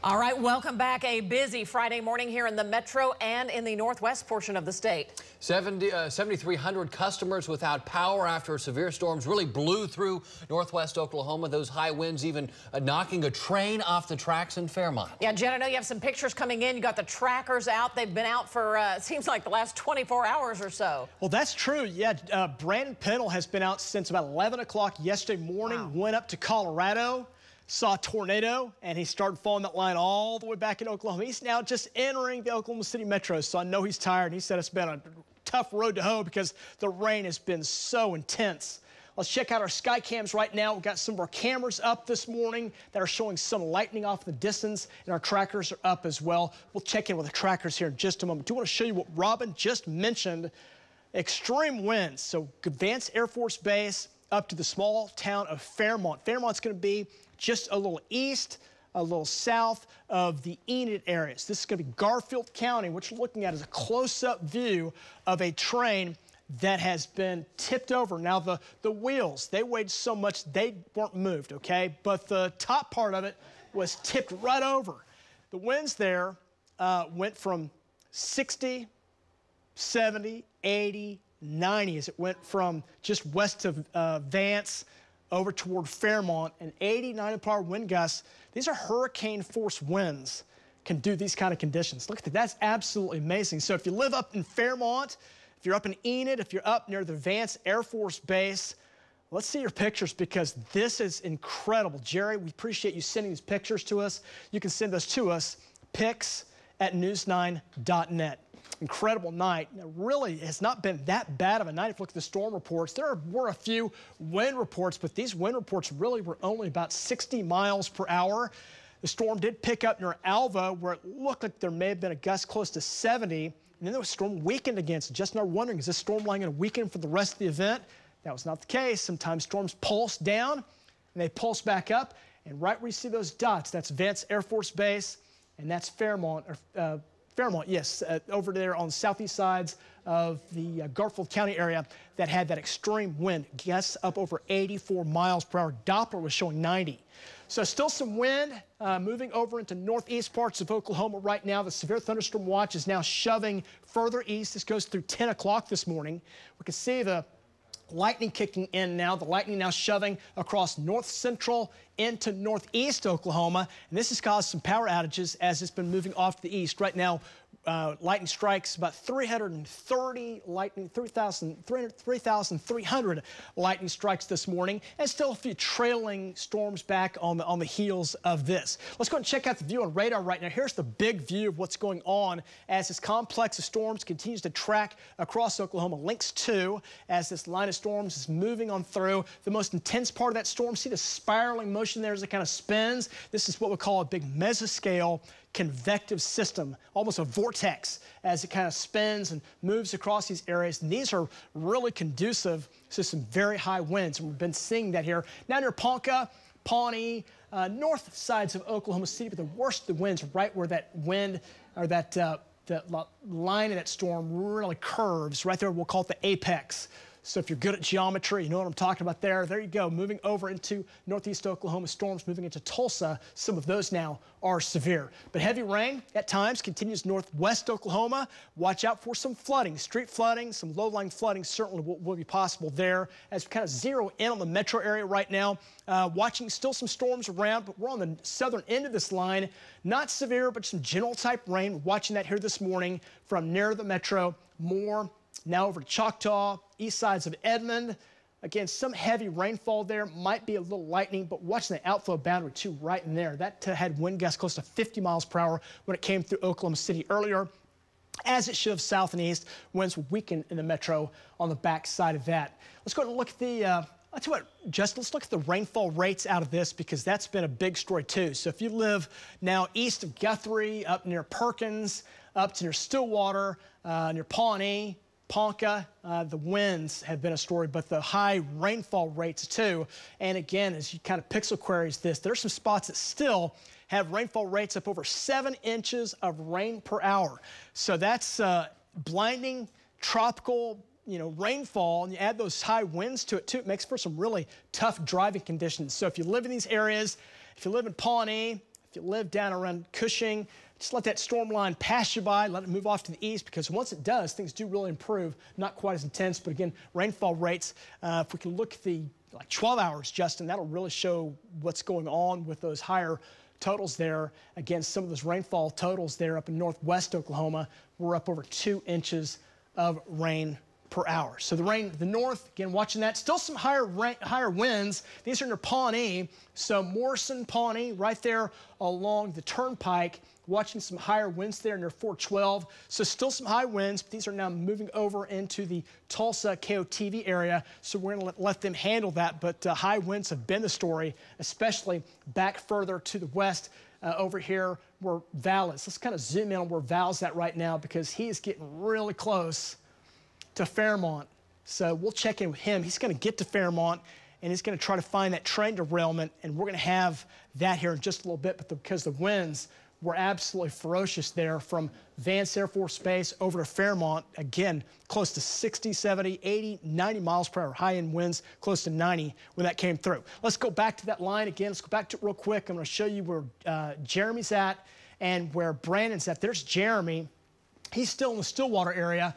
All right, welcome back. A busy Friday morning here in the metro and in the northwest portion of the state. 7,300 customers without power after severe storms really blew through northwest Oklahoma. Those high winds even knocking a train off the tracks in Fairmont. Yeah, Jen, I know you have some pictures coming in. You got the trackers out. They've been out for, it seems like the last 24 hours or so. Well, that's true. Yeah, Brandon Pennell has been out since about 11 o'clock yesterday morning. Wow. Went up to Colorado, saw a tornado, and he started following that line all the way back in Oklahoma. He's now just entering the Oklahoma City metro, so I know he's tired. He said it's been a tough road to hoe because the rain has been so intense. Let's check out our sky cams right now. We've got some of our cameras up this morning that are showing some lightning off in the distance, and our trackers are up as well. We'll check in with the trackers here in just a moment. I do want to show you what Robin just mentioned, extreme winds. So Vance Air Force Base up to the small town of Fairmont. Fairmont's going to be just a little east, a little south of the Enid areas. This is going to be Garfield County. What you're looking at is a close-up view of a train that has been tipped over. Now, the wheels, they weighed so much they weren't moved, okay? But the top part of it was tipped right over. The winds there went from 60, 70, 80, 90 as it went from just west of Vance over toward Fairmont, and 80, 90-mile-per-hour wind gusts. These are hurricane-force winds can do these kind of conditions. Look at that. That's absolutely amazing. So if you live up in Fairmont, if you're up in Enid, if you're up near the Vance Air Force Base, let's see your pictures because this is incredible. Jerry, we appreciate you sending these pictures to us. You can send those to us, pics@news9.net. Incredible night. It really has not been that bad of a night. If you look at the storm reports, there were a few wind reports, but these wind reports really were only about 60 miles per hour. The storm did pick up near Alva, where it looked like there may have been a gust close to 70, and then the storm weakened again. So just now wondering, is this storm line going to weaken for the rest of the event? That was not the case. Sometimes storms pulse down, and they pulse back up, and right where you see those dots, that's Vance Air Force Base, and that's Fairmont, Fairmont, yes, over there on the southeast sides of the Garfield County area that had that extreme wind, gusts up over 84 miles per hour. Doppler was showing 90. So still some wind moving over into northeast parts of Oklahoma right now. The severe thunderstorm watch is now shoving further east. This goes through 10 o'clock this morning. We can see the lightning kicking in now. The lightning now shoving across north central into northeast Oklahoma. And this has caused some power outages as it's been moving off to the east. Right now, lightning strikes about 330 lightning, 3,300 lightning strikes this morning, and still a few trailing storms back on the heels of this. Let's go and check out the view on radar right now. Here's the big view of what's going on as this complex of storms continues to track across Oklahoma. Links 2 as this line of storms is moving on through. The most intense part of that storm, see the spiraling motion there as it kind of spins? This is what we call a big mesoscale convective system, almost a vortex as it kind of spins and moves across these areas. And these are really conducive to some very high winds. And we've been seeing that here. Now near Ponca, Pawnee, north sides of Oklahoma City, but the worst of the winds right where that wind or that line of that storm really curves. Right there, we'll call it the apex. So if you're good at geometry, you know what I'm talking about there. There you go, moving over into northeast Oklahoma, storms moving into Tulsa. Some of those now are severe. But heavy rain at times continues northwest Oklahoma. Watch out for some flooding, street flooding, some low-lying flooding certainly will be possible there as we kind of zero in on the metro area right now. Watching still some storms around, but we're on the southern end of this line. Not severe, but some general type rain. Watching that here this morning from near the metro. More now over to Choctaw, east sides of Edmond. Again, some heavy rainfall there. Might be a little lightning, but watching the outflow boundary too right in there. That had wind gusts close to 50 miles per hour when it came through Oklahoma City earlier. As it should have south and east, winds will weaken in the metro on the back side of that. Let's go ahead and look at the I'll tell you what, Justin, let's look at the rainfall rates out of this because that's been a big story too. So if you live now east of Guthrie, up near Perkins, up to near Stillwater, near Pawnee, Ponca, the winds have been a story, but the high rainfall rates too. And again, as you kind of pixel queries this, there's some spots that still have rainfall rates up over 7 inches of rain per hour. So that's blinding tropical rainfall, and you add those high winds to it too, it makes for some really tough driving conditions. So if you live in these areas, if you live in Pawnee, if you live down around Cushing, just let that storm line pass you by, let it move off to the east, because once it does, things do really improve. Not quite as intense, but again, rainfall rates, if we can look at the 12 hours, Justin, that'll really show what's going on with those higher totals there. Again, some of those rainfall totals there up in northwest Oklahoma, we're up over 2 inches of rain per hour. So the rain, the north, again, watching that, still some higher winds. These are near Pawnee, so Morrison, Pawnee, right there along the turnpike, watching some higher winds there near 412. So still some high winds, but these are now moving over into the Tulsa KOTV area, so we're going to let them handle that. But high winds have been the story, especially back further to the west over here where Val is. Let's kind of zoom in on where Val's at right now, because he is getting really close to Fairmont. So we'll check in with him. He's going to get to Fairmont, and he's going to try to find that train derailment, and we're going to have that here in just a little bit. But because the winds were absolutely ferocious there from Vance Air Force Base over to Fairmont, again, close to 60, 70, 80, 90 miles per hour, high-end winds close to 90 when that came through. Let's go back to that line again. Let's go back to it real quick. I'm going to show you where Jeremy's at and where Brandon's at. There's Jeremy. He's still in the Stillwater area.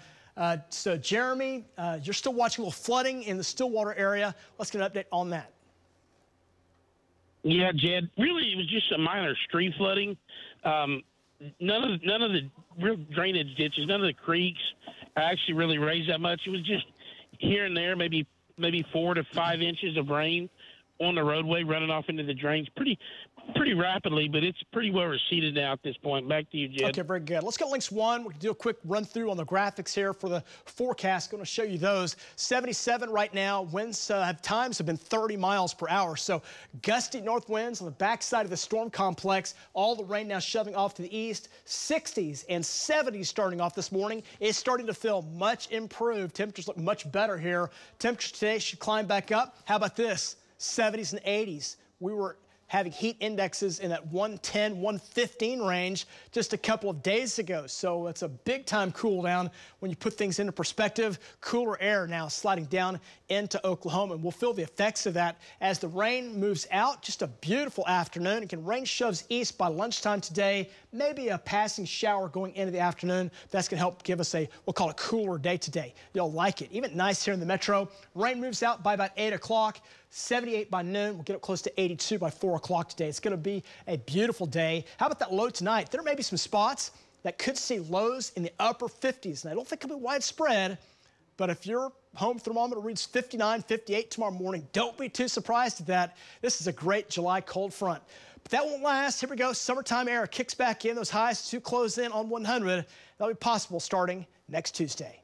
So, Jeremy, you're still watching a little flooding in the Stillwater area. Let's get an update on that. Yeah, Jed. Really, it was just a minor street flooding. None of the real drainage ditches, none of the creeks actually really raised that much. It was just here and there, maybe 4 to 5 inches of rain on the roadway running off into the drains pretty rapidly, but it's pretty well receded now at this point. Back to you, Jed. Okay, very good. Let's go to links 1. We're going to do a quick run through on the graphics here for the forecast. Going to show you those. 77 right now. Winds have been 30 miles per hour. So gusty north winds on the backside of the storm complex. All the rain now shoving off to the east. 60s and 70s starting off this morning. It's starting to feel much improved. Temperatures look much better here. Temperatures today should climb back up. How about this? 70s and 80s. We were having heat indexes in that 110, 115 range just a couple of days ago. So it's a big time cool down when you put things into perspective. Cooler air now sliding down into Oklahoma, and we'll feel the effects of that as the rain moves out. Just a beautiful afternoon. Again, rain shoves east by lunchtime today. Maybe a passing shower going into the afternoon. That's going to help give us we'll call it a cooler day today. You'll like it. Even nice here in the metro. Rain moves out by about 8 o'clock. 78 by noon. We'll get up close to 82 by 4 o'clock today. It's going to be a beautiful day. How about that low tonight? There may be some spots that could see lows in the upper 50s. And I don't think it'll be widespread, but if your home thermometer reads 59, 58 tomorrow morning, don't be too surprised at that. This is a great July cold front. But that won't last. Here we go. Summertime air kicks back in. Those highs to close in on 100. That'll be possible starting next Tuesday.